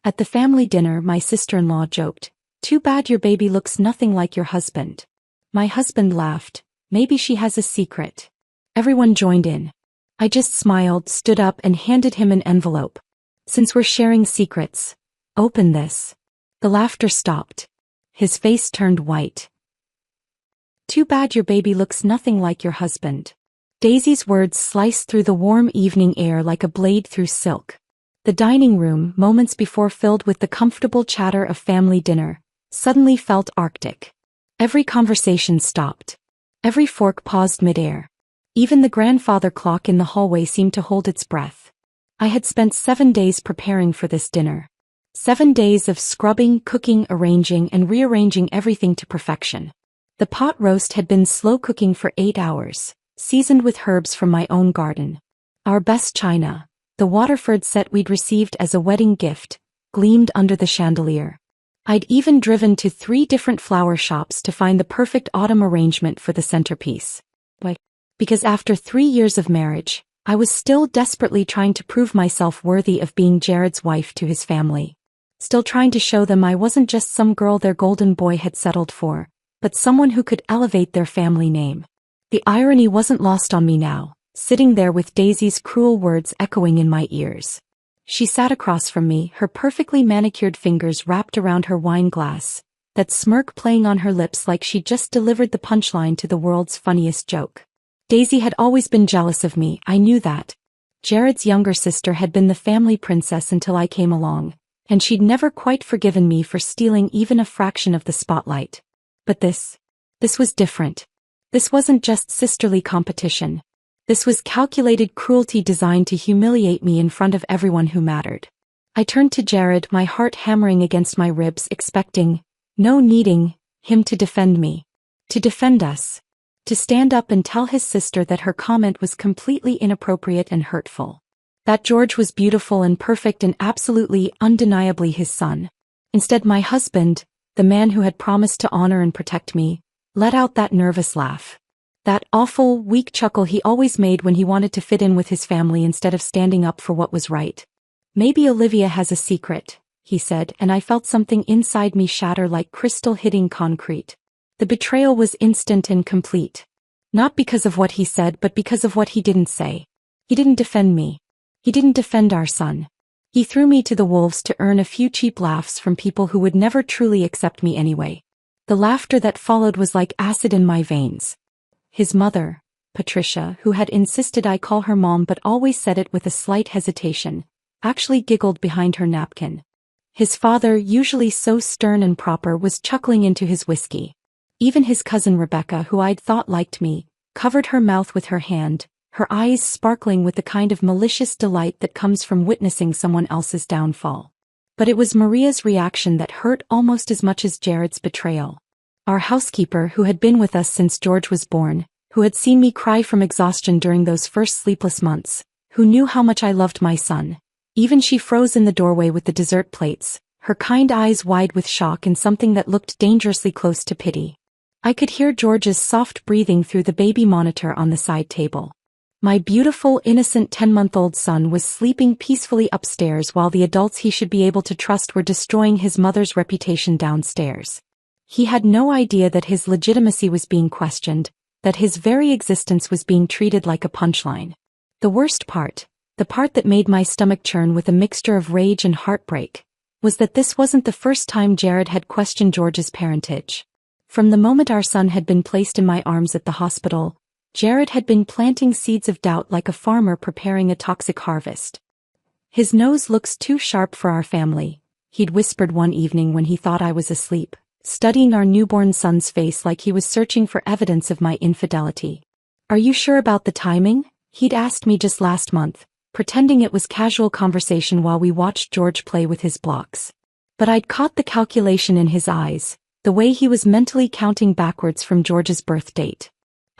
At the family dinner, my sister-in-law joked, "Too bad your baby looks nothing like your husband." My husband laughed, "Maybe she has a secret." Everyone joined in. I just smiled, stood up and handed him an envelope. "Since we're sharing secrets, open this." The laughter stopped. His face turned white. "Too bad your baby looks nothing like your husband." Daisy's words sliced through the warm evening air like a blade through silk. The dining room, moments before filled with the comfortable chatter of family dinner, suddenly felt arctic. Every conversation stopped. Every fork paused midair. Even the grandfather clock in the hallway seemed to hold its breath. I had spent 7 days preparing for this dinner. 7 days of scrubbing, cooking, arranging, and rearranging everything to perfection. The pot roast had been slow cooking for 8 hours, seasoned with herbs from my own garden. Our best china, the Waterford set we'd received as a wedding gift, gleamed under the chandelier. I'd even driven to 3 different flower shops to find the perfect autumn arrangement for the centerpiece. Why? Because after 3 years of marriage, I was still desperately trying to prove myself worthy of being Jared's wife to his family. Still trying to show them I wasn't just some girl their golden boy had settled for, but someone who could elevate their family name. The irony wasn't lost on me now, sitting there with Daisy's cruel words echoing in my ears. She sat across from me, her perfectly manicured fingers wrapped around her wine glass, that smirk playing on her lips like she'd just delivered the punchline to the world's funniest joke. Daisy had always been jealous of me, I knew that. Jared's younger sister had been the family princess until I came along, and she'd never quite forgiven me for stealing even a fraction of the spotlight. But this was different. This wasn't just sisterly competition. This was calculated cruelty designed to humiliate me in front of everyone who mattered. I turned to Jared, my heart hammering against my ribs, expecting, no, needing, him to defend me. To defend us. To stand up and tell his sister that her comment was completely inappropriate and hurtful. That George was beautiful and perfect and absolutely, undeniably his son. Instead, my husband, the man who had promised to honor and protect me, let out that nervous laugh. That awful, weak chuckle he always made when he wanted to fit in with his family instead of standing up for what was right. "Maybe Olivia has a secret," he said, and I felt something inside me shatter like crystal hitting concrete. The betrayal was instant and complete. Not because of what he said, but because of what he didn't say. He didn't defend me. He didn't defend our son. He threw me to the wolves to earn a few cheap laughs from people who would never truly accept me anyway. The laughter that followed was like acid in my veins. His mother, Patricia, who had insisted I call her mom but always said it with a slight hesitation, actually giggled behind her napkin. His father, usually so stern and proper, was chuckling into his whiskey. Even his cousin Rebecca, who I'd thought liked me, covered her mouth with her hand, her eyes sparkling with the kind of malicious delight that comes from witnessing someone else's downfall. But it was Maria's reaction that hurt almost as much as Jared's betrayal. Our housekeeper, who had been with us since George was born, who had seen me cry from exhaustion during those first sleepless months, who knew how much I loved my son. Even she froze in the doorway with the dessert plates, her kind eyes wide with shock and something that looked dangerously close to pity. I could hear George's soft breathing through the baby monitor on the side table. My beautiful, innocent 10-month-old son was sleeping peacefully upstairs while the adults he should be able to trust were destroying his mother's reputation downstairs. He had no idea that his legitimacy was being questioned, that his very existence was being treated like a punchline. The worst part, the part that made my stomach churn with a mixture of rage and heartbreak, was that this wasn't the first time Jared had questioned George's parentage. From the moment our son had been placed in my arms at the hospital, Jared had been planting seeds of doubt like a farmer preparing a toxic harvest. "His nose looks too sharp for our family," he'd whispered one evening when he thought I was asleep, studying our newborn son's face like he was searching for evidence of my infidelity. "Are you sure about the timing?" he'd asked me just last month, pretending it was casual conversation while we watched George play with his blocks. But I'd caught the calculation in his eyes, the way he was mentally counting backwards from George's birth date.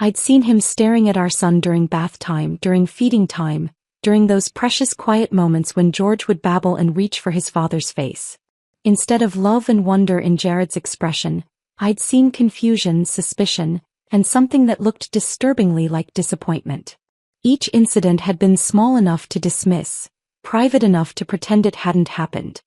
I'd seen him staring at our son during bath time, during feeding time, during those precious quiet moments when George would babble and reach for his father's face. Instead of love and wonder in Jared's expression, I'd seen confusion, suspicion, and something that looked disturbingly like disappointment. Each incident had been small enough to dismiss, private enough to pretend it hadn't happened.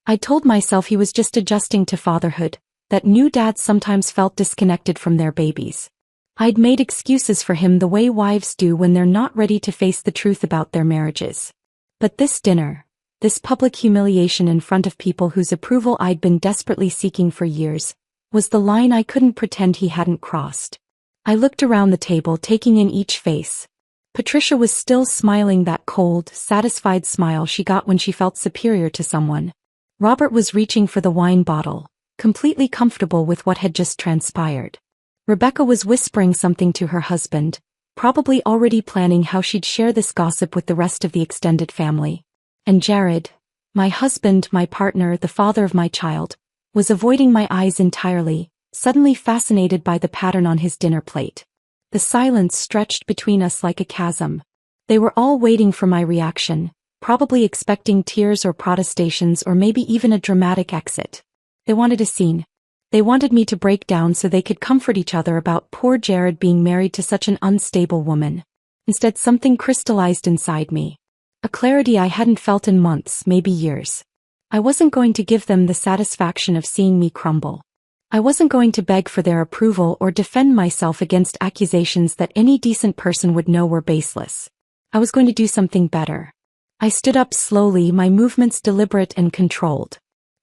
I told myself he was just adjusting to fatherhood, that new dads sometimes felt disconnected from their babies. I'd made excuses for him the way wives do when they're not ready to face the truth about their marriages. But this dinner, this public humiliation in front of people whose approval I'd been desperately seeking for years, was the line I couldn't pretend he hadn't crossed. I looked around the table, taking in each face. Patricia was still smiling that cold, satisfied smile she got when she felt superior to someone. Robert was reaching for the wine bottle, completely comfortable with what had just transpired. Rebecca was whispering something to her husband, probably already planning how she'd share this gossip with the rest of the extended family. And Jared, my husband, my partner, the father of my child, was avoiding my eyes entirely, suddenly fascinated by the pattern on his dinner plate. The silence stretched between us like a chasm. They were all waiting for my reaction, probably expecting tears or protestations or maybe even a dramatic exit. They wanted a scene. They wanted me to break down so they could comfort each other about poor Jared being married to such an unstable woman. Instead, something crystallized inside me. A clarity I hadn't felt in months, maybe years. I wasn't going to give them the satisfaction of seeing me crumble. I wasn't going to beg for their approval or defend myself against accusations that any decent person would know were baseless. I was going to do something better. I stood up slowly, my movements deliberate and controlled.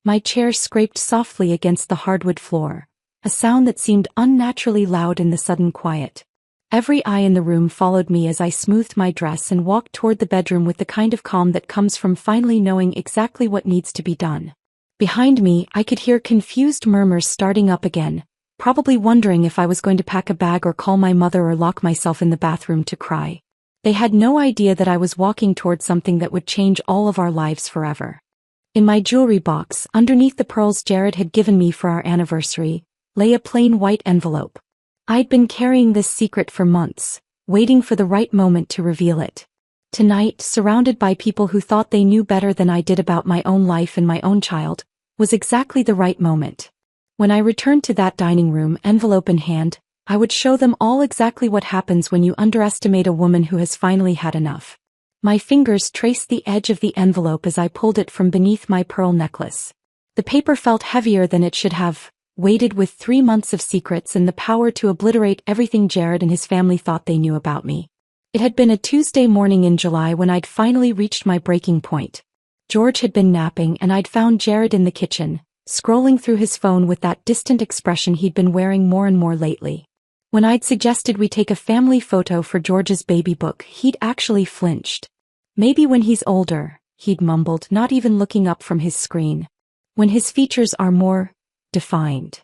My chair scraped softly against the hardwood floor, a sound that seemed unnaturally loud in the sudden quiet. Every eye in the room followed me as I smoothed my dress and walked toward the bedroom with the kind of calm that comes from finally knowing exactly what needs to be done. Behind me, I could hear confused murmurs starting up again, probably wondering if I was going to pack a bag or call my mother or lock myself in the bathroom to cry. They had no idea that I was walking toward something that would change all of our lives forever. In my jewelry box, underneath the pearls Jared had given me for our anniversary, lay a plain white envelope. I'd been carrying this secret for months, waiting for the right moment to reveal it. Tonight, surrounded by people who thought they knew better than I did about my own life and my own child, was exactly the right moment. When I returned to that dining room, envelope in hand, I would show them all exactly what happens when you underestimate a woman who has finally had enough. My fingers traced the edge of the envelope as I pulled it from beneath my pearl necklace. The paper felt heavier than it should have, weighted with 3 months of secrets and the power to obliterate everything Jared and his family thought they knew about me. It had been a Tuesday morning in July when I'd finally reached my breaking point. George had been napping and I'd found Jared in the kitchen, scrolling through his phone with that distant expression he'd been wearing more and more lately. When I'd suggested we take a family photo for George's baby book, he'd actually flinched. Maybe when he's older, he'd mumbled, not even looking up from his screen. When his features are more defined.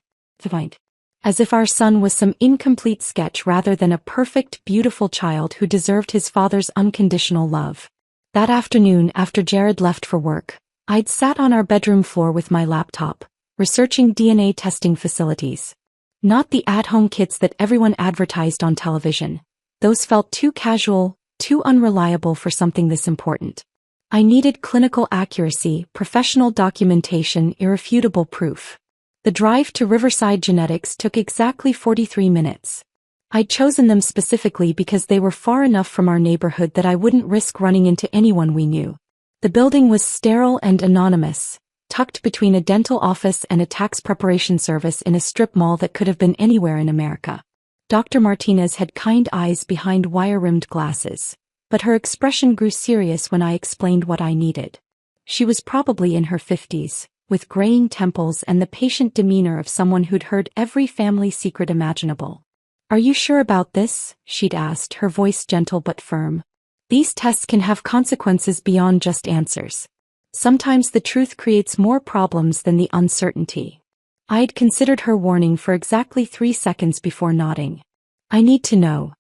As if our son was some incomplete sketch rather than a perfect, beautiful child who deserved his father's unconditional love. That afternoon, after Jared left for work, I'd sat on our bedroom floor with my laptop, researching DNA testing facilities. Not the at-home kits that everyone advertised on television. Those felt too casual, too unreliable for something this important. I needed clinical accuracy, professional documentation, irrefutable proof. The drive to Riverside Genetics took exactly 43 minutes. I'd chosen them specifically because they were far enough from our neighborhood that I wouldn't risk running into anyone we knew. The building was sterile and anonymous, tucked between a dental office and a tax preparation service in a strip mall that could have been anywhere in America. Dr. Martinez had kind eyes behind wire-rimmed glasses, but her expression grew serious when I explained what I needed. She was probably in her 50s, with graying temples and the patient demeanor of someone who'd heard every family secret imaginable. "Are you sure about this?" she'd asked, her voice gentle but firm. "These tests can have consequences beyond just answers. Sometimes the truth creates more problems than the uncertainty." I'd considered her warning for exactly 3 seconds before nodding. "I need to know."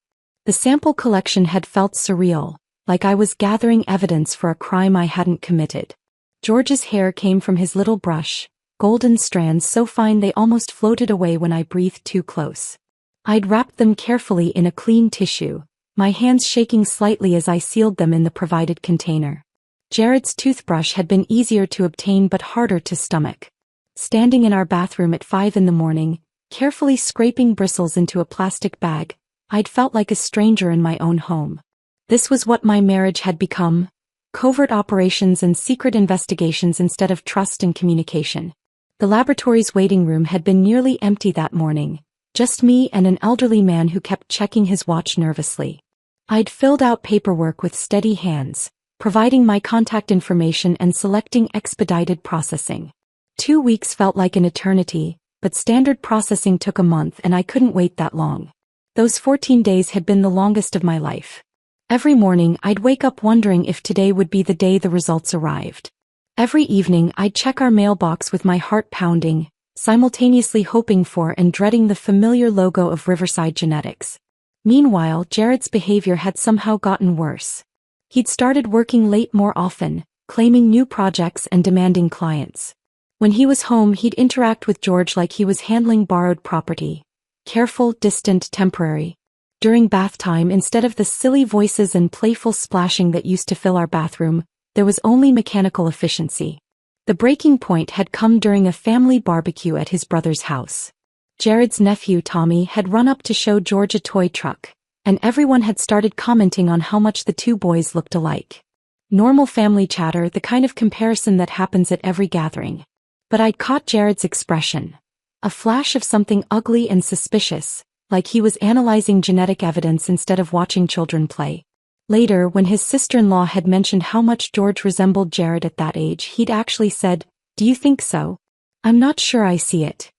The sample collection had felt surreal, like I was gathering evidence for a crime I hadn't committed. George's hair came from his little brush, golden strands so fine they almost floated away when I breathed too close. I'd wrapped them carefully in a clean tissue, my hands shaking slightly as I sealed them in the provided container. Jared's toothbrush had been easier to obtain but harder to stomach. Standing in our bathroom at 5 in the morning, carefully scraping bristles into a plastic bag, I'd felt like a stranger in my own home. This was what my marriage had become, covert operations and secret investigations instead of trust and communication. The laboratory's waiting room had been nearly empty that morning, just me and an elderly man who kept checking his watch nervously. I'd filled out paperwork with steady hands, providing my contact information and selecting expedited processing. 2 weeks felt like an eternity, but standard processing took a month and I couldn't wait that long. Those 14 days had been the longest of my life. Every morning I'd wake up wondering if today would be the day the results arrived. Every evening I'd check our mailbox with my heart pounding, simultaneously hoping for and dreading the familiar logo of Riverside Genetics. Meanwhile, Jared's behavior had somehow gotten worse. He'd started working late more often, claiming new projects and demanding clients. When he was home, he'd interact with George like he was handling borrowed property. Careful, distant, temporary. During bath time, instead of the silly voices and playful splashing that used to fill our bathroom, there was only mechanical efficiency. The breaking point had come during a family barbecue at his brother's house. Jared's nephew Tommy had run up to show George a toy truck, and everyone had started commenting on how much the two boys looked alike. Normal family chatter, the kind of comparison that happens at every gathering. But I'd caught Jared's expression. A flash of something ugly and suspicious, like he was analyzing genetic evidence instead of watching children play. Later, when his sister-in-law had mentioned how much George resembled Jared at that age, he'd actually said, "Do you think so? I'm not sure I see it."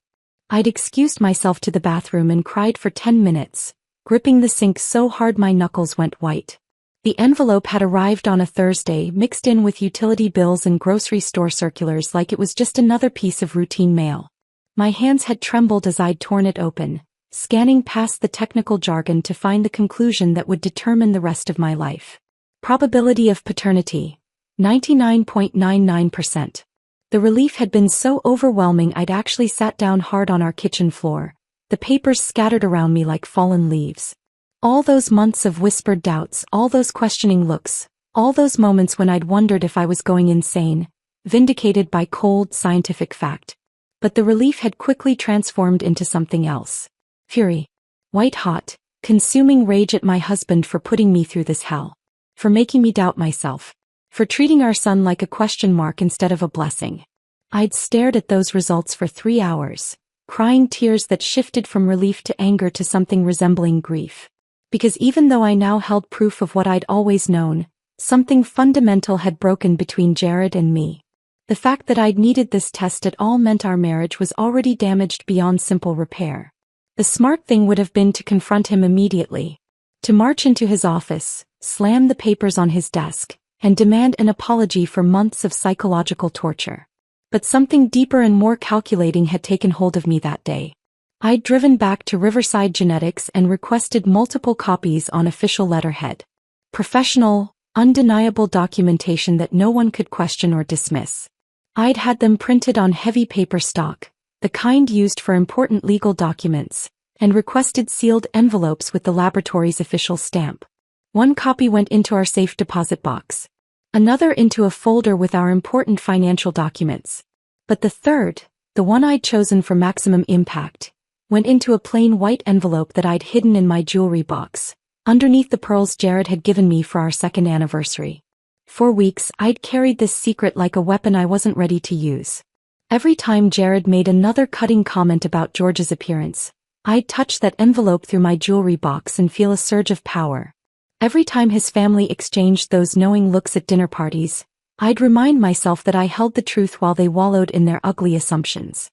I'd excused myself to the bathroom and cried for 10 minutes, gripping the sink so hard my knuckles went white. The envelope had arrived on a Thursday, mixed in with utility bills and grocery store circulars like it was just another piece of routine mail. My hands had trembled as I'd torn it open, scanning past the technical jargon to find the conclusion that would determine the rest of my life. Probability of paternity, 99.99%. The relief had been so overwhelming I'd actually sat down hard on our kitchen floor, the papers scattered around me like fallen leaves. All those months of whispered doubts, all those questioning looks, all those moments when I'd wondered if I was going insane, vindicated by cold, scientific fact. But the relief had quickly transformed into something else. Fury. White-hot, consuming rage at my husband for putting me through this hell. For making me doubt myself. For treating our son like a question mark instead of a blessing. I'd stared at those results for 3 hours, crying tears that shifted from relief to anger to something resembling grief. Because even though I now held proof of what I'd always known, something fundamental had broken between Jared and me. The fact that I'd needed this test at all meant our marriage was already damaged beyond simple repair. The smart thing would have been to confront him immediately. To march into his office, slam the papers on his desk, and demand an apology for months of psychological torture. But something deeper and more calculating had taken hold of me that day. I'd driven back to Riverside Genetics and requested multiple copies on official letterhead. Professional, undeniable documentation that no one could question or dismiss. I'd had them printed on heavy paper stock, the kind used for important legal documents, and requested sealed envelopes with the laboratory's official stamp. One copy went into our safe deposit box. Another into a folder with our important financial documents. But the third, the one I'd chosen for maximum impact, went into a plain white envelope that I'd hidden in my jewelry box, underneath the pearls Jared had given me for our second anniversary. For weeks, I'd carried this secret like a weapon I wasn't ready to use. Every time Jared made another cutting comment about George's appearance, I'd touch that envelope through my jewelry box and feel a surge of power. Every time his family exchanged those knowing looks at dinner parties, I'd remind myself that I held the truth while they wallowed in their ugly assumptions.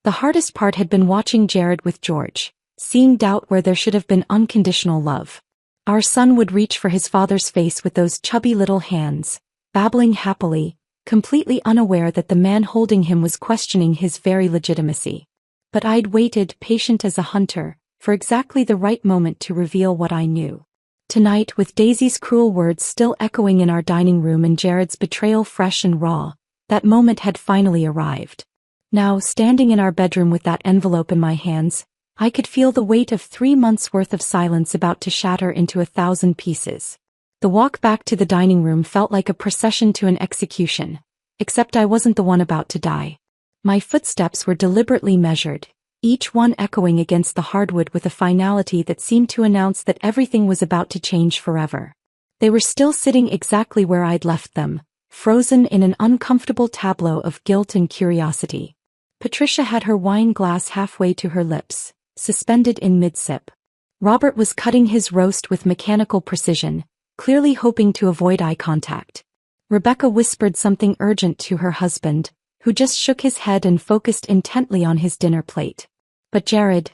The hardest part had been watching Jared with George, seeing doubt where there should have been unconditional love. Our son would reach for his father's face with those chubby little hands, babbling happily, completely unaware that the man holding him was questioning his very legitimacy. But I'd waited, patient as a hunter, for exactly the right moment to reveal what I knew. Tonight, with Daisy's cruel words still echoing in our dining room and Jared's betrayal fresh and raw, that moment had finally arrived. Now, standing in our bedroom with that envelope in my hands, I could feel the weight of 3 months' worth of silence about to shatter into 1,000 pieces. The walk back to the dining room felt like a procession to an execution, except I wasn't the one about to die. My footsteps were deliberately measured, each one echoing against the hardwood with a finality that seemed to announce that everything was about to change forever. They were still sitting exactly where I'd left them, frozen in an uncomfortable tableau of guilt and curiosity. Patricia had her wine glass halfway to her lips, suspended in mid-sip. Robert was cutting his roast with mechanical precision, clearly hoping to avoid eye contact. Rebecca whispered something urgent to her husband, who just shook his head and focused intently on his dinner plate. But Jared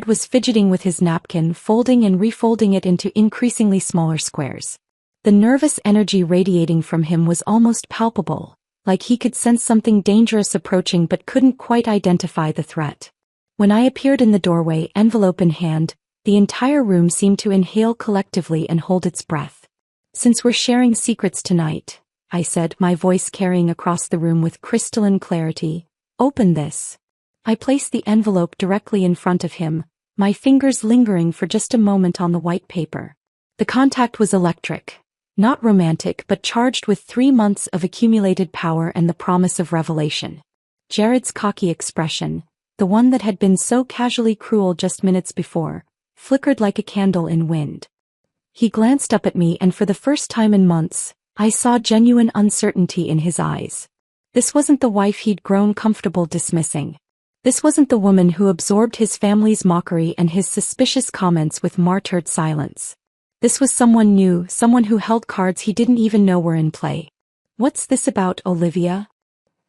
was fidgeting with his napkin, folding and refolding it into increasingly smaller squares. The nervous energy radiating from him was almost palpable, like he could sense something dangerous approaching but couldn't quite identify the threat. When I appeared in the doorway, envelope in hand, the entire room seemed to inhale collectively and hold its breath. "Since we're sharing secrets tonight," I said, my voice carrying across the room with crystalline clarity, "open this." I placed the envelope directly in front of him, my fingers lingering for just a moment on the white paper. The contact was electric. Not romantic but charged with 3 months of accumulated power and the promise of revelation. Jared's cocky expression, the one that had been so casually cruel just minutes before, flickered like a candle in wind. He glanced up at me and for the first time in months, I saw genuine uncertainty in his eyes. This wasn't the wife he'd grown comfortable dismissing. This wasn't the woman who absorbed his family's mockery and his suspicious comments with martyred silence. This was someone new, someone who held cards he didn't even know were in play. "What's this about, Olivia?"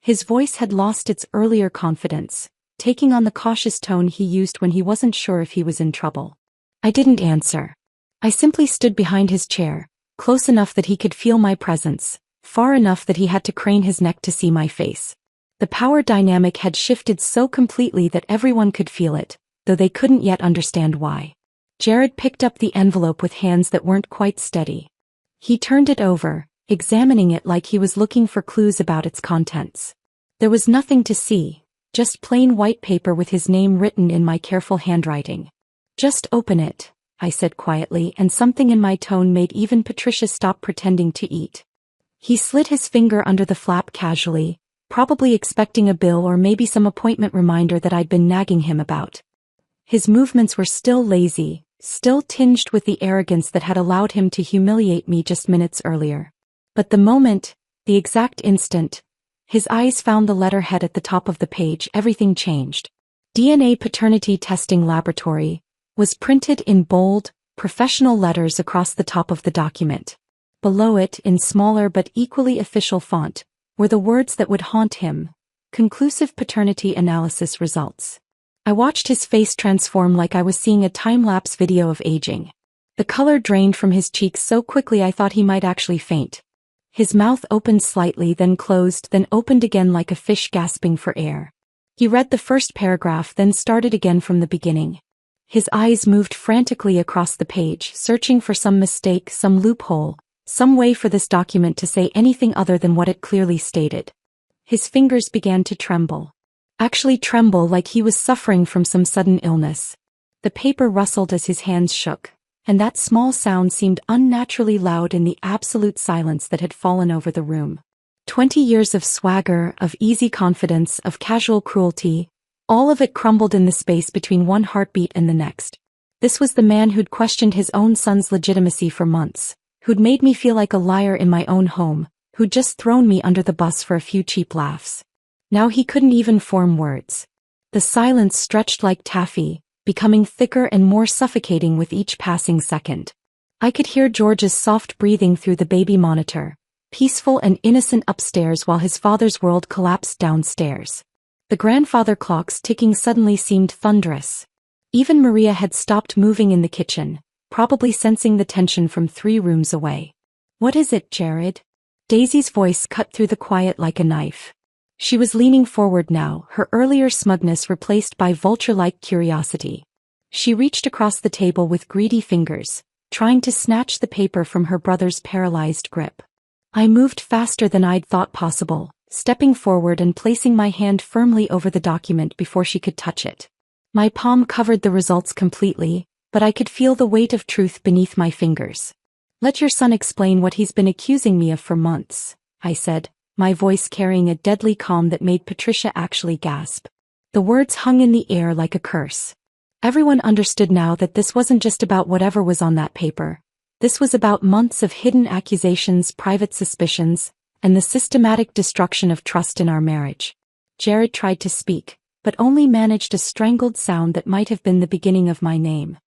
His voice had lost its earlier confidence, taking on the cautious tone he used when he wasn't sure if he was in trouble. I didn't answer. I simply stood behind his chair, close enough that he could feel my presence, far enough that he had to crane his neck to see my face. The power dynamic had shifted so completely that everyone could feel it, though they couldn't yet understand why. Jared picked up the envelope with hands that weren't quite steady. He turned it over, examining it like he was looking for clues about its contents. There was nothing to see, just plain white paper with his name written in my careful handwriting. "Just open it," I said quietly, and something in my tone made even Patricia stop pretending to eat. He slid his finger under the flap casually, probably expecting a bill or maybe some appointment reminder that I'd been nagging him about. His movements were still lazy, still tinged with the arrogance that had allowed him to humiliate me just minutes earlier. But the moment, the exact instant, his eyes found the letterhead at the top of the page, everything changed. DNA Paternity Testing Laboratory was printed in bold, professional letters across the top of the document. Below it, in smaller but equally official font, were the words that would haunt him: "Conclusive paternity analysis results." I watched his face transform like I was seeing a time-lapse video of aging. The color drained from his cheeks so quickly I thought he might actually faint. His mouth opened slightly, then closed, then opened again like a fish gasping for air. He read the first paragraph, then started again from the beginning. His eyes moved frantically across the page, searching for some mistake, some loophole, some way for this document to say anything other than what it clearly stated. His fingers began to tremble. Actually tremble like he was suffering from some sudden illness. The paper rustled as his hands shook, and that small sound seemed unnaturally loud in the absolute silence that had fallen over the room. 20 years of swagger, of easy confidence, of casual cruelty, all of it crumbled in the space between one heartbeat and the next. This was the man who'd questioned his own son's legitimacy for months, who'd made me feel like a liar in my own home, who'd just thrown me under the bus for a few cheap laughs. Now he couldn't even form words. The silence stretched like taffy, becoming thicker and more suffocating with each passing second. I could hear George's soft breathing through the baby monitor, peaceful and innocent upstairs while his father's world collapsed downstairs. The grandfather clocks ticking suddenly seemed thunderous. Even Maria had stopped moving in the kitchen, probably sensing the tension from 3 rooms away. "What is it, Jared?" Daisy's voice cut through the quiet like a knife. She was leaning forward now, her earlier smugness replaced by vulture-like curiosity. She reached across the table with greedy fingers, trying to snatch the paper from her brother's paralyzed grip. I moved faster than I'd thought possible, stepping forward and placing my hand firmly over the document before she could touch it. My palm covered the results completely, but I could feel the weight of truth beneath my fingers. "Let your son explain what he's been accusing me of for months," I said, my voice carrying a deadly calm that made Patricia actually gasp. The words hung in the air like a curse. Everyone understood now that this wasn't just about whatever was on that paper. This was about months of hidden accusations, private suspicions, and the systematic destruction of trust in our marriage. Jared tried to speak, but only managed a strangled sound that might have been the beginning of my name.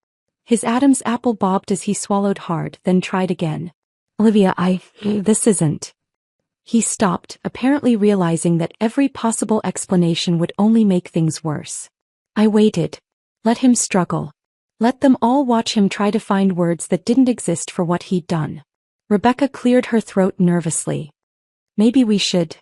His Adam's apple bobbed as he swallowed hard, then tried again. Olivia, this isn't. He stopped, apparently realizing that every possible explanation would only make things worse. I waited. Let him struggle. Let them all watch him try to find words that didn't exist for what he'd done. Rebecca cleared her throat nervously. Maybe we should.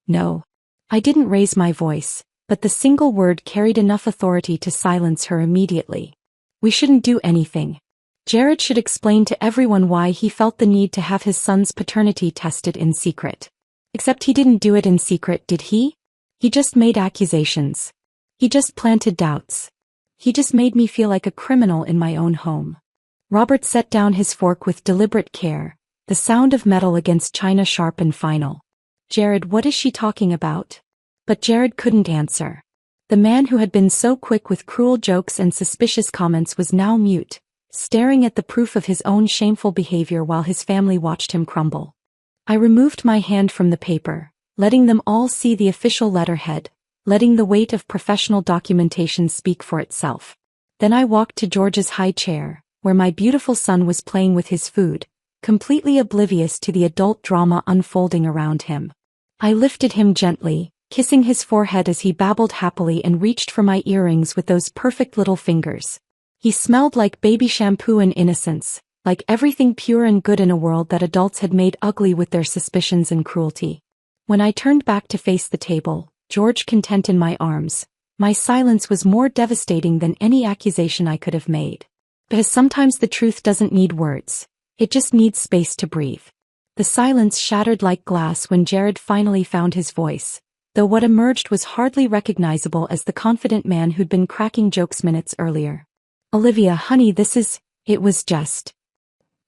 No. I didn't raise my voice, but the single word carried enough authority to silence her immediately. We shouldn't do anything. Jared should explain to everyone why he felt the need to have his son's paternity tested in secret. Except he didn't do it in secret, did he? He just made accusations. He just planted doubts. He just made me feel like a criminal in my own home. Robert set down his fork with deliberate care, the sound of metal against china sharp and final. Jared, what is she talking about? But Jared couldn't answer. The man who had been so quick with cruel jokes and suspicious comments was now mute, staring at the proof of his own shameful behavior while his family watched him crumble. I removed my hand from the paper, letting them all see the official letterhead, letting the weight of professional documentation speak for itself. Then I walked to George's high chair, where my beautiful son was playing with his food, completely oblivious to the adult drama unfolding around him. I lifted him gently, kissing his forehead as he babbled happily and reached for my earrings with those perfect little fingers. He smelled like baby shampoo and innocence, like everything pure and good in a world that adults had made ugly with their suspicions and cruelty. When I turned back to face the table, George content in my arms, my silence was more devastating than any accusation I could have made. Because sometimes the truth doesn't need words, it just needs space to breathe. The silence shattered like glass when Jared finally found his voice, though what emerged was hardly recognizable as the confident man who'd been cracking jokes minutes earlier. Olivia, honey, it was just.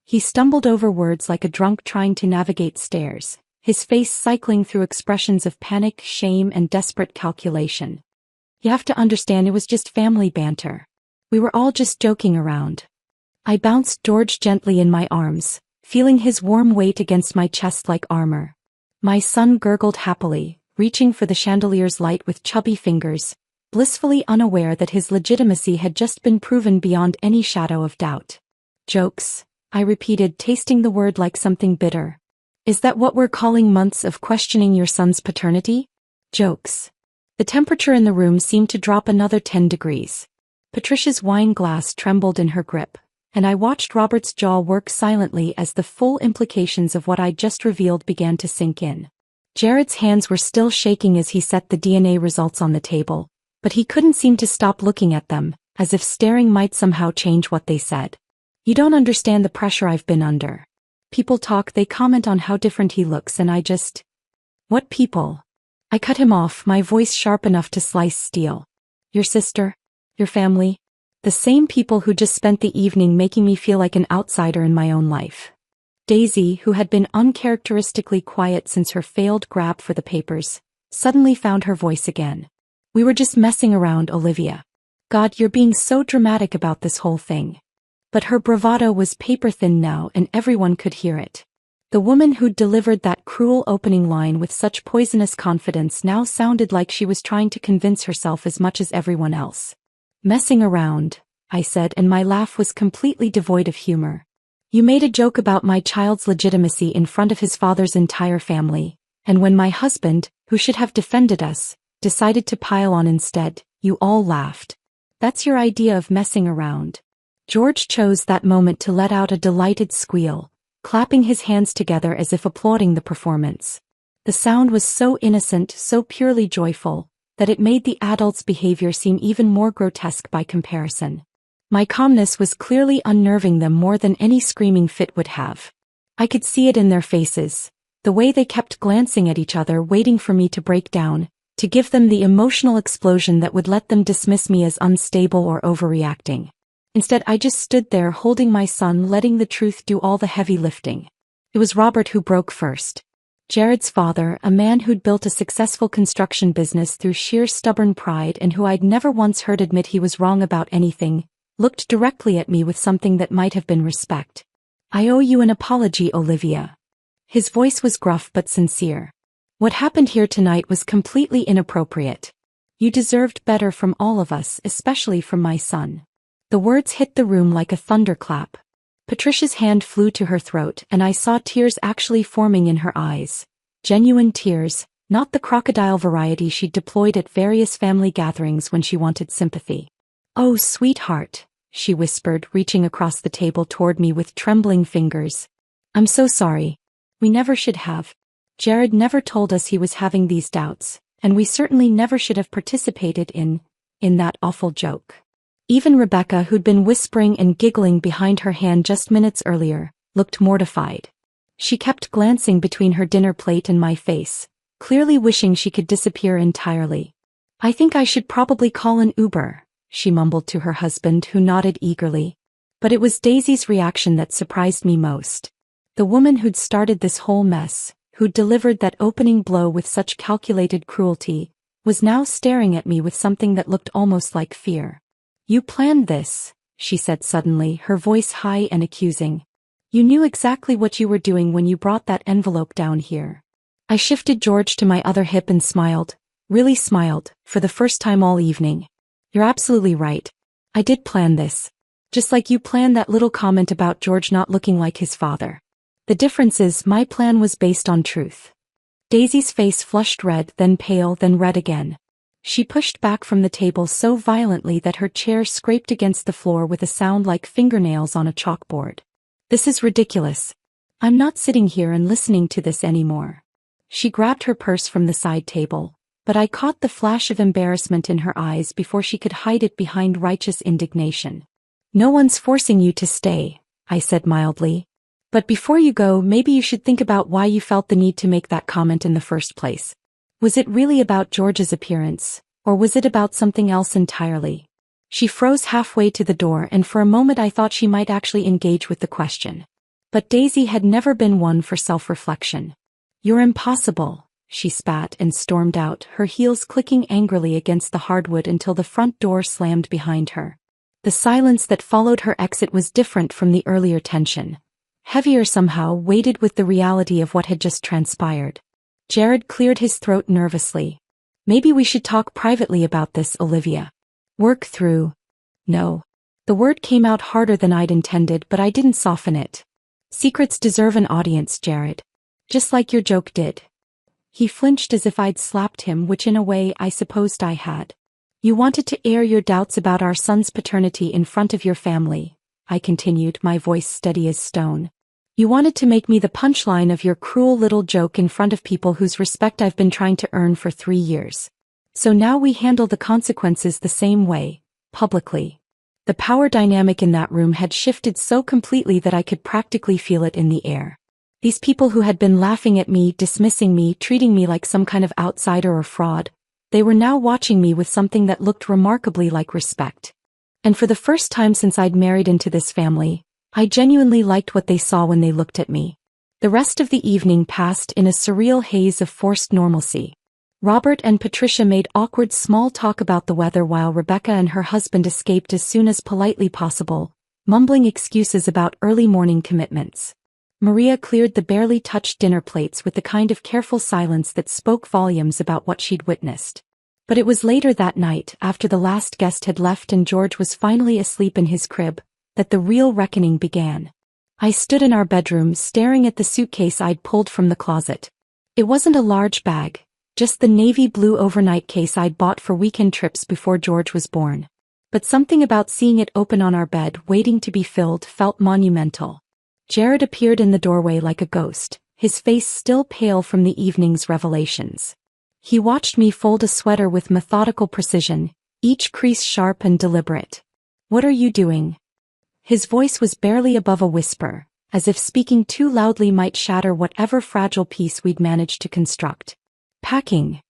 He stumbled over words like a drunk trying to navigate stairs, his face cycling through expressions of panic, shame, and desperate calculation. You have to understand, it was just family banter. We were all just joking around. I bounced George gently in my arms, feeling his warm weight against my chest like armor. My son gurgled happily, reaching for the chandelier's light with chubby fingers, blissfully unaware that his legitimacy had just been proven beyond any shadow of doubt. Jokes, I repeated, tasting the word like something bitter. Is that what we're calling months of questioning your son's paternity? Jokes. The temperature in the room seemed to drop another 10 degrees. Patricia's wine glass trembled in her grip, and I watched Robert's jaw work silently as the full implications of what I'd just revealed began to sink in. Jared's hands were still shaking as he set the DNA results on the table, but he couldn't seem to stop looking at them, as if staring might somehow change what they said. You don't understand the pressure I've been under. People talk, they comment on how different he looks, and I just... What people? I cut him off, my voice sharp enough to slice steel. Your sister? Your family? The same people who just spent the evening making me feel like an outsider in my own life. Daisy, who had been uncharacteristically quiet since her failed grab for the papers, suddenly found her voice again. We were just messing around, Olivia. God, you're being so dramatic about this whole thing. But her bravado was paper-thin now, and everyone could hear it. The woman who'd delivered that cruel opening line with such poisonous confidence now sounded like she was trying to convince herself as much as everyone else. Messing around, I said, and my laugh was completely devoid of humor. You made a joke about my child's legitimacy in front of his father's entire family, and when my husband, who should have defended us, decided to pile on instead, you all laughed. That's your idea of messing around. George chose that moment to let out a delighted squeal, clapping his hands together as if applauding the performance. The sound was so innocent, so purely joyful, that it made the adult's behavior seem even more grotesque by comparison. My calmness was clearly unnerving them more than any screaming fit would have. I could see it in their faces, the way they kept glancing at each other, waiting for me to break down, to give them the emotional explosion that would let them dismiss me as unstable or overreacting. Instead, I just stood there holding my son, letting the truth do all the heavy lifting. It was Robert who broke first. Jared's father, a man who'd built a successful construction business through sheer stubborn pride and who I'd never once heard admit he was wrong about anything, looked directly at me with something that might have been respect. I owe you an apology, Olivia. His voice was gruff but sincere. What happened here tonight was completely inappropriate. You deserved better from all of us, especially from my son. The words hit the room like a thunderclap. Patricia's hand flew to her throat and I saw tears actually forming in her eyes. Genuine tears, not the crocodile variety she'd deployed at various family gatherings when she wanted sympathy. "Oh, sweetheart," she whispered, reaching across the table toward me with trembling fingers. "I'm so sorry. We never should have. Jared never told us he was having these doubts, and we certainly never should have participated in that awful joke." Even Rebecca, who'd been whispering and giggling behind her hand just minutes earlier, looked mortified. She kept glancing between her dinner plate and my face, clearly wishing she could disappear entirely. "I think I should probably call an Uber," she mumbled to her husband, who nodded eagerly. But it was Daisy's reaction that surprised me most. The woman who'd started this whole mess, who'd delivered that opening blow with such calculated cruelty, was now staring at me with something that looked almost like fear. "You planned this," she said suddenly, her voice high and accusing. "You knew exactly what you were doing when you brought that envelope down here." I shifted George to my other hip and smiled, really smiled, for the first time all evening. "You're absolutely right. I did plan this. Just like you planned that little comment about George not looking like his father. The difference is my plan was based on truth." Daisy's face flushed red, then pale, then red again. She pushed back from the table so violently that her chair scraped against the floor with a sound like fingernails on a chalkboard. "This is ridiculous. I'm not sitting here and listening to this anymore." She grabbed her purse from the side table, but I caught the flash of embarrassment in her eyes before she could hide it behind righteous indignation. "No one's forcing you to stay," I said mildly. "But before you go, maybe you should think about why you felt the need to make that comment in the first place. Was it really about George's appearance, or was it about something else entirely?" She froze halfway to the door, and for a moment I thought she might actually engage with the question. But Daisy had never been one for self-reflection. "You're impossible," she spat and stormed out, her heels clicking angrily against the hardwood until the front door slammed behind her. The silence that followed her exit was different from the earlier tension. Heavier somehow, weighted with the reality of what had just transpired. Jared cleared his throat nervously. "Maybe we should talk privately about this, Olivia. Work through." "No." The word came out harder than I'd intended, but I didn't soften it. "Secrets deserve an audience, Jared. Just like your joke did." He flinched as if I'd slapped him, which in a way I supposed I had. "You wanted to air your doubts about our son's paternity in front of your family," I continued, my voice steady as stone. "You wanted to make me the punchline of your cruel little joke in front of people whose respect I've been trying to earn for 3 years. So now we handle the consequences the same way, publicly." The power dynamic in that room had shifted so completely that I could practically feel it in the air. These people who had been laughing at me, dismissing me, treating me like some kind of outsider or fraud, they were now watching me with something that looked remarkably like respect. And for the first time since I'd married into this family, I genuinely liked what they saw when they looked at me. The rest of the evening passed in a surreal haze of forced normalcy. Robert and Patricia made awkward small talk about the weather while Rebecca and her husband escaped as soon as politely possible, mumbling excuses about early morning commitments. Maria cleared the barely touched dinner plates with the kind of careful silence that spoke volumes about what she'd witnessed. But it was later that night, after the last guest had left and George was finally asleep in his crib, that the real reckoning began. I stood in our bedroom staring at the suitcase I'd pulled from the closet. It wasn't a large bag, just the navy blue overnight case I'd bought for weekend trips before George was born. But something about seeing it open on our bed waiting to be filled felt monumental. Jared appeared in the doorway like a ghost, his face still pale from the evening's revelations. He watched me fold a sweater with methodical precision, each crease sharp and deliberate. "What are you doing?" His voice was barely above a whisper, as if speaking too loudly might shatter whatever fragile peace we'd managed to construct. "Packing."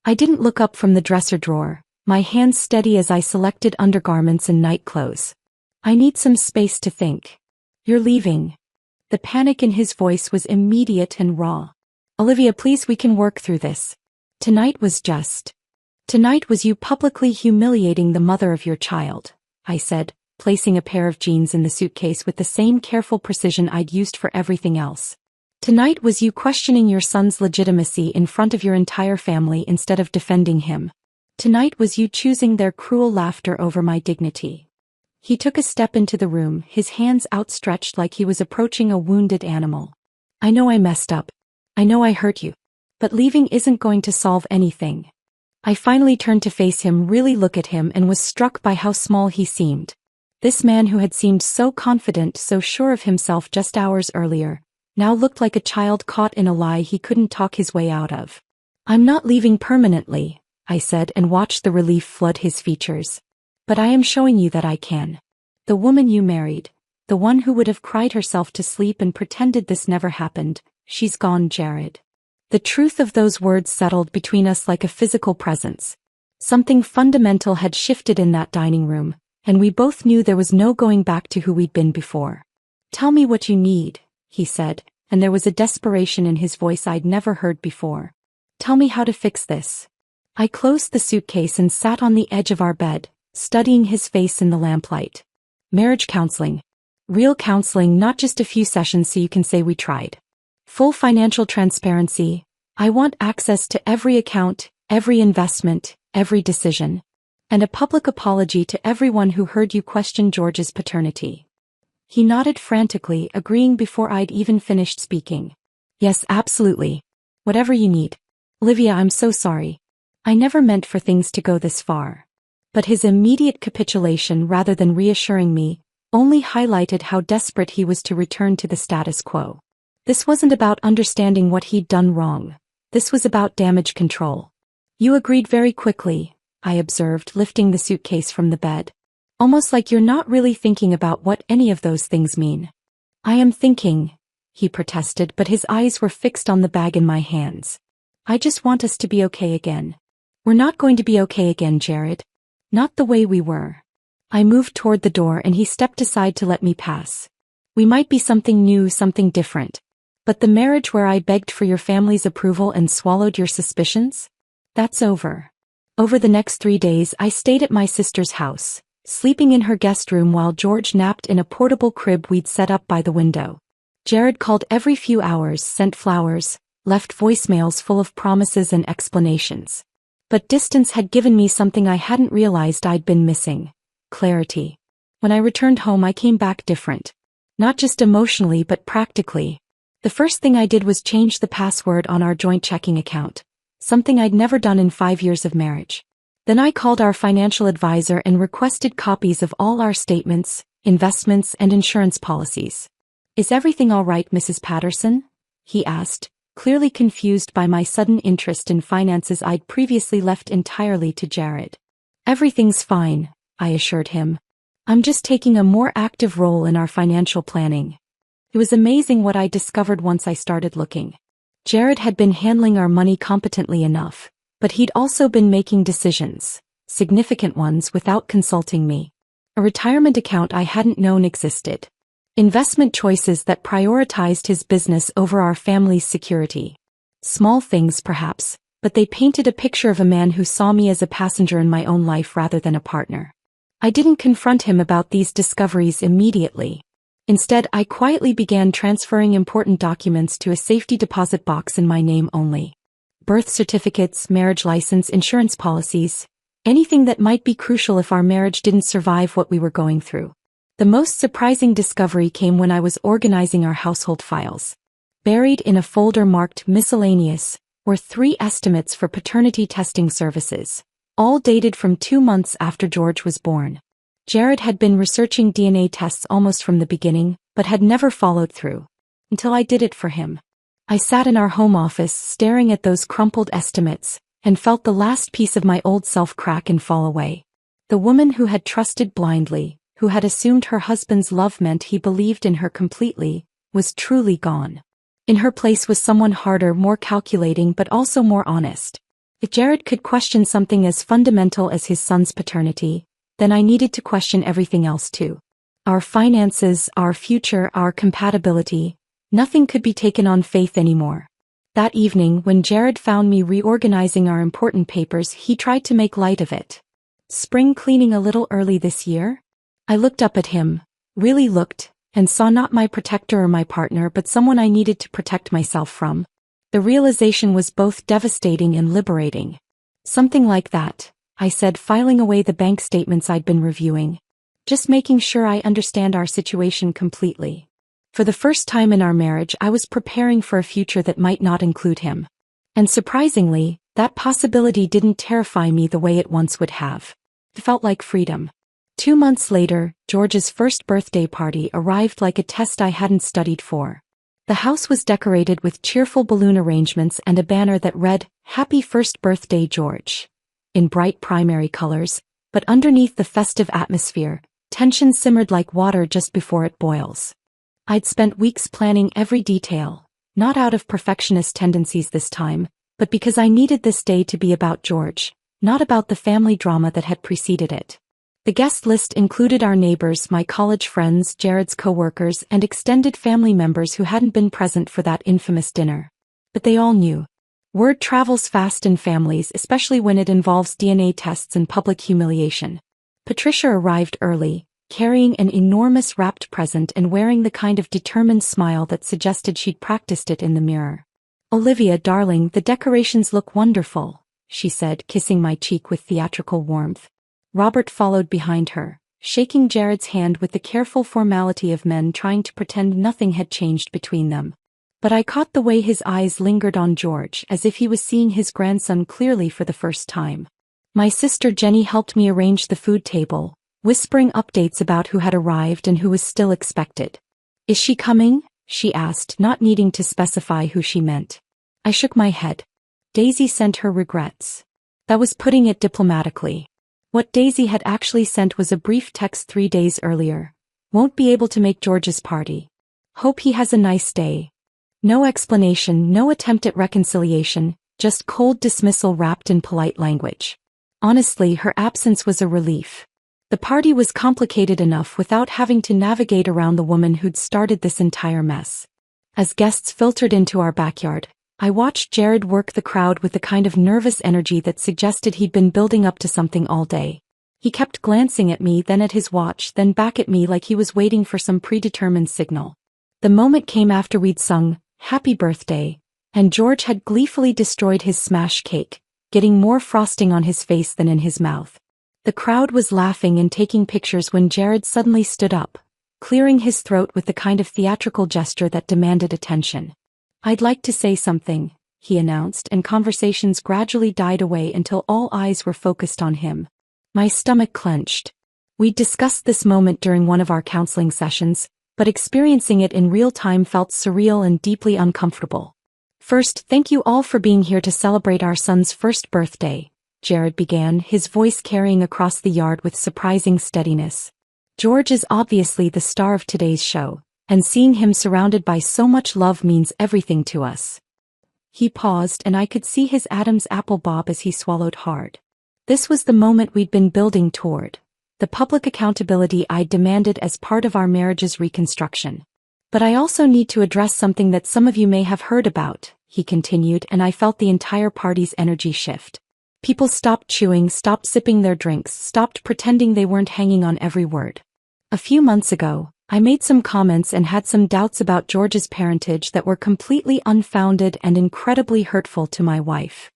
I didn't look up from the dresser drawer, my hands steady as I selected undergarments and nightclothes. "I need some space to think." "You're leaving." The panic in his voice was immediate and raw. "Olivia, please, we can work through this. Tonight was you publicly humiliating the mother of your child," I said, placing a pair of jeans in the suitcase with the same careful precision I'd used for everything else. Tonight was you questioning your son's legitimacy in front of your entire family instead of defending him. Tonight was you choosing their cruel laughter over my dignity. He took a step into the room, his hands outstretched like he was approaching a wounded animal. I know I messed up. I know I hurt you. But leaving isn't going to solve anything. I finally turned to face him, really look at him, and was struck by how small he seemed. This man who had seemed so confident, so sure of himself just hours earlier, now looked like a child caught in a lie he couldn't talk his way out of. I'm not leaving permanently, I said, and watched the relief flood his features. But I am showing you that I can. The woman you married, the one who would have cried herself to sleep and pretended this never happened, she's gone, Jared. The truth of those words settled between us like a physical presence. Something fundamental had shifted in that dining room, and we both knew there was no going back to who we'd been before. Tell me what you need, he said, and there was a desperation in his voice I'd never heard before. Tell me how to fix this. I closed the suitcase and sat on the edge of our bed, studying his face in the lamplight. Marriage counseling. Real counseling, not just a few sessions so you can say we tried. Full financial transparency. I want access to every account, every investment, every decision. And a public apology to everyone who heard you question George's paternity. He nodded frantically, agreeing before I'd even finished speaking. Yes, absolutely. Whatever you need. Olivia, I'm so sorry. I never meant for things to go this far. But his immediate capitulation, rather than reassuring me, only highlighted how desperate he was to return to the status quo. This wasn't about understanding what he'd done wrong. This was about damage control. You agreed very quickly, I observed, lifting the suitcase from the bed. Almost like you're not really thinking about what any of those things mean. I am thinking, he protested, but his eyes were fixed on the bag in my hands. I just want us to be okay again. We're not going to be okay again, Jared. Not the way we were. I moved toward the door and he stepped aside to let me pass. We might be something new, something different. But the marriage where I begged for your family's approval and swallowed your suspicions? That's over. Over the next 3 days I stayed at my sister's house, sleeping in her guest room while George napped in a portable crib we'd set up by the window. Jared called every few hours, sent flowers, left voicemails full of promises and explanations. But distance had given me something I hadn't realized I'd been missing. Clarity. When I returned home I came back different. Not just emotionally but practically. The first thing I did was change the password on our joint checking account, something I'd never done in 5 years of marriage. Then I called our financial advisor and requested copies of all our statements, investments, and insurance policies. Is everything all right, Mrs. Patterson? He asked, clearly confused by my sudden interest in finances I'd previously left entirely to Jared. Everything's fine, I assured him. I'm just taking a more active role in our financial planning. It was amazing what I discovered once I started looking. Jared had been handling our money competently enough, but he'd also been making decisions, significant ones, without consulting me. A retirement account I hadn't known existed. Investment choices that prioritized his business over our family's security. Small things perhaps, but they painted a picture of a man who saw me as a passenger in my own life rather than a partner. I didn't confront him about these discoveries immediately. Instead, I quietly began transferring important documents to a safety deposit box in my name only. Birth certificates, marriage license, insurance policies, anything that might be crucial if our marriage didn't survive what we were going through. The most surprising discovery came when I was organizing our household files. Buried in a folder marked miscellaneous were 3 estimates for paternity testing services, all dated from 2 months after George was born. Jared had been researching DNA tests almost from the beginning, but had never followed through. Until I did it for him. I sat in our home office staring at those crumpled estimates, and felt the last piece of my old self crack and fall away. The woman who had trusted blindly, who had assumed her husband's love meant he believed in her completely, was truly gone. In her place was someone harder, more calculating, but also more honest. If Jared could question something as fundamental as his son's paternity, then I needed to question everything else too. Our finances, our future, our compatibility, nothing could be taken on faith anymore. That evening, when Jared found me reorganizing our important papers, he tried to make light of it. Spring cleaning a little early this year? I looked up at him, really looked, and saw not my protector or my partner but someone I needed to protect myself from. The realization was both devastating and liberating. Something like that, I said, filing away the bank statements I'd been reviewing. Just making sure I understand our situation completely. For the first time in our marriage, I was preparing for a future that might not include him. And surprisingly, that possibility didn't terrify me the way it once would have. It felt like freedom. 2 months later, George's first birthday party arrived like a test I hadn't studied for. The house was decorated with cheerful balloon arrangements and a banner that read, "Happy First Birthday, George," in bright primary colors, but underneath the festive atmosphere, tension simmered like water just before it boils. I'd spent weeks planning every detail, not out of perfectionist tendencies this time, but because I needed this day to be about George, not about the family drama that had preceded it. The guest list included our neighbors, my college friends, Jared's co-workers, and extended family members who hadn't been present for that infamous dinner. But they all knew. Word travels fast in families, especially when it involves DNA tests and public humiliation. Patricia arrived early, carrying an enormous wrapped present and wearing the kind of determined smile that suggested she'd practiced it in the mirror. "Olivia, darling, the decorations look wonderful," she said, kissing my cheek with theatrical warmth. Robert followed behind her, shaking Jared's hand with the careful formality of men trying to pretend nothing had changed between them. But I caught the way his eyes lingered on George, as if he was seeing his grandson clearly for the first time. My sister Jenny helped me arrange the food table, whispering updates about who had arrived and who was still expected. "Is she coming?" she asked, not needing to specify who she meant. I shook my head. Daisy sent her regrets. That was putting it diplomatically. What Daisy had actually sent was a brief text 3 days earlier. "Won't be able to make George's party. Hope he has a nice day." No explanation, no attempt at reconciliation, just cold dismissal wrapped in polite language. Honestly, her absence was a relief. The party was complicated enough without having to navigate around the woman who'd started this entire mess. As guests filtered into our backyard, I watched Jared work the crowd with the kind of nervous energy that suggested he'd been building up to something all day. He kept glancing at me, then at his watch, then back at me like he was waiting for some predetermined signal. The moment came after we'd sung, "Happy Birthday," and George had gleefully destroyed his smash cake, getting more frosting on his face than in his mouth. The crowd was laughing and taking pictures when Jared suddenly stood up, clearing his throat with the kind of theatrical gesture that demanded attention. "I'd like to say something," he announced, and conversations gradually died away until all eyes were focused on him. My stomach clenched. We'd discussed this moment during one of our counseling sessions, but experiencing it in real time felt surreal and deeply uncomfortable. "First, thank you all for being here to celebrate our son's first birthday," Jared began, his voice carrying across the yard with surprising steadiness. "George is obviously the star of today's show, and seeing him surrounded by so much love means everything to us." He paused, and I could see his Adam's apple bob as he swallowed hard. This was the moment we'd been building toward, the public accountability I demanded as part of our marriage's reconstruction. "But I also need to address something that some of you may have heard about," he continued, and I felt the entire party's energy shift. People stopped chewing, stopped sipping their drinks, stopped pretending they weren't hanging on every word. "A few months ago, I made some comments and had some doubts about George's parentage that were completely unfounded and incredibly hurtful to my wife."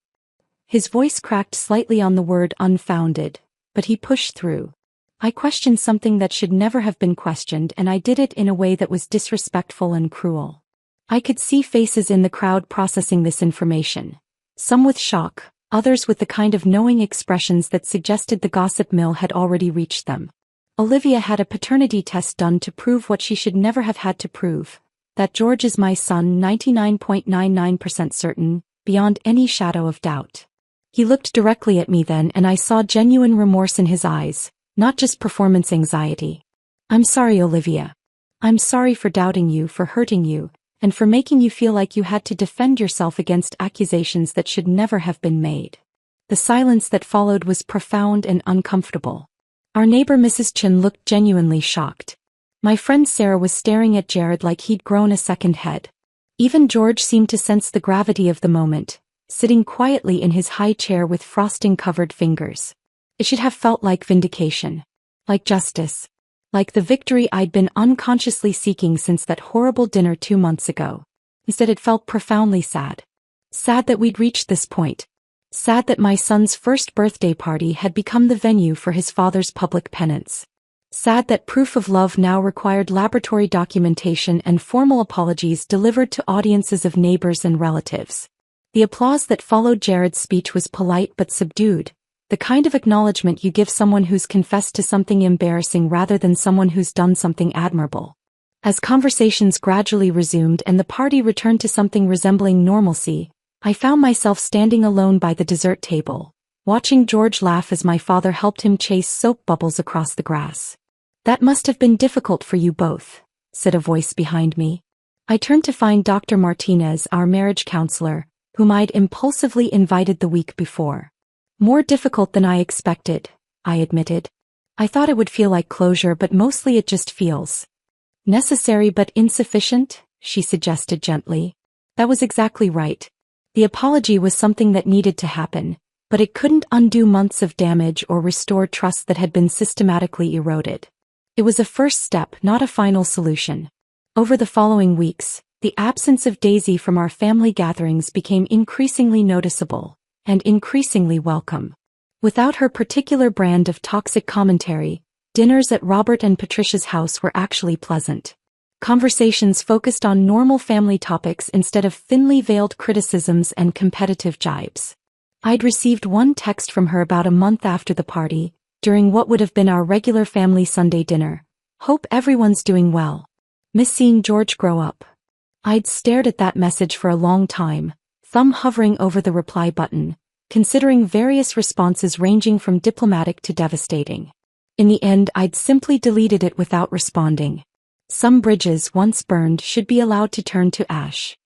His voice cracked slightly on the word unfounded, but he pushed through. "I questioned something that should never have been questioned, and I did it in a way that was disrespectful and cruel." I could see faces in the crowd processing this information. Some with shock, others with the kind of knowing expressions that suggested the gossip mill had already reached them. Olivia had a paternity test done to prove what she should never have had to prove, that George is my son, 99.99% certain, beyond any shadow of doubt. He looked directly at me then, and I saw genuine remorse in his eyes, not just performance anxiety. "I'm sorry, Olivia. I'm sorry for doubting you, for hurting you, and for making you feel like you had to defend yourself against accusations that should never have been made." The silence that followed was profound and uncomfortable. Our neighbor Mrs. Chin looked genuinely shocked. My friend Sarah was staring at Jared like he'd grown a second head. Even George seemed to sense the gravity of the moment, sitting quietly in his high chair with frosting-covered fingers. It should have felt like vindication. Like justice. like the victory I'd been unconsciously seeking since that horrible dinner 2 months ago. Instead, it felt profoundly sad. Sad that we'd reached this point. Sad that my son's first birthday party had become the venue for his father's public penance. Sad that proof of love now required laboratory documentation and formal apologies delivered to audiences of neighbors and relatives. The applause that followed Jared's speech was polite but subdued, the kind of acknowledgement you give someone who's confessed to something embarrassing rather than someone who's done something admirable. As conversations gradually resumed and the party returned to something resembling normalcy, I found myself standing alone by the dessert table, watching George laugh as my father helped him chase soap bubbles across the grass. "That must have been difficult for you both," said a voice behind me. I turned to find Dr. Martinez, our marriage counselor, whom I'd impulsively invited the week before. "More difficult than I expected," I admitted. "I thought it would feel like closure, but mostly it just feels necessary but insufficient," she suggested gently. That was exactly right. The apology was something that needed to happen, but it couldn't undo months of damage or restore trust that had been systematically eroded. It was a first step, not a final solution. Over the following weeks, the absence of Daisy from our family gatherings became increasingly noticeable and increasingly welcome. Without her particular brand of toxic commentary, dinners at Robert and Patricia's house were actually pleasant. Conversations focused on normal family topics instead of thinly veiled criticisms and competitive jibes. I'd received one text from her about a month after the party, during what would have been our regular family Sunday dinner. "Hope everyone's doing well. Miss seeing George grow up." I'd stared at that message for a long time, thumb hovering over the reply button, considering various responses ranging from diplomatic to devastating. In the end, I'd simply deleted it without responding. Some bridges once burned should be allowed to turn to ash.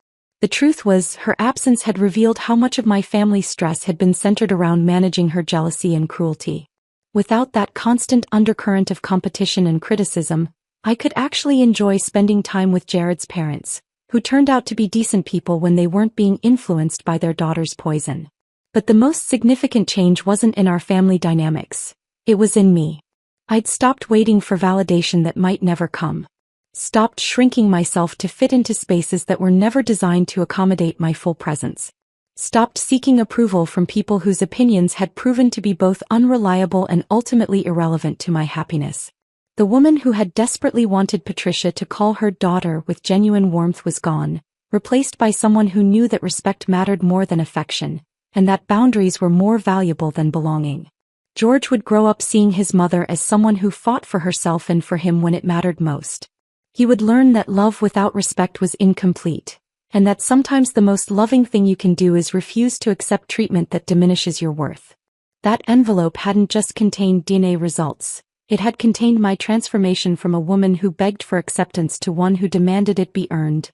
The truth was, her absence had revealed how much of my family's stress had been centered around managing her jealousy and cruelty. Without that constant undercurrent of competition and criticism, I could actually enjoy spending time with Jared's parents, who turned out to be decent people when they weren't being influenced by their daughter's poison. But the most significant change wasn't in our family dynamics. It was in me. I'd stopped waiting for validation that might never come. Stopped shrinking myself to fit into spaces that were never designed to accommodate my full presence. Stopped seeking approval from people whose opinions had proven to be both unreliable and ultimately irrelevant to my happiness. The woman who had desperately wanted Patricia to call her daughter with genuine warmth was gone, replaced by someone who knew that respect mattered more than affection, and that boundaries were more valuable than belonging. George would grow up seeing his mother as someone who fought for herself and for him when it mattered most. He would learn that love without respect was incomplete, and that sometimes the most loving thing you can do is refuse to accept treatment that diminishes your worth. That envelope hadn't just contained DNA results, it had contained my transformation from a woman who begged for acceptance to one who demanded it be earned.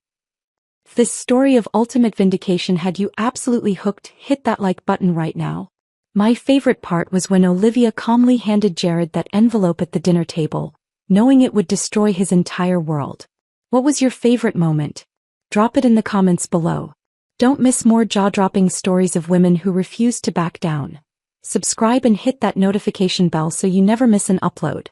If this story of ultimate vindication had you absolutely hooked, hit that like button right now. My favorite part was when Olivia calmly handed Jared that envelope at the dinner table, knowing it would destroy his entire world. What was your favorite moment? Drop it in the comments below. Don't miss more jaw-dropping stories of women who refuse to back down. Subscribe and hit that notification bell so you never miss an upload.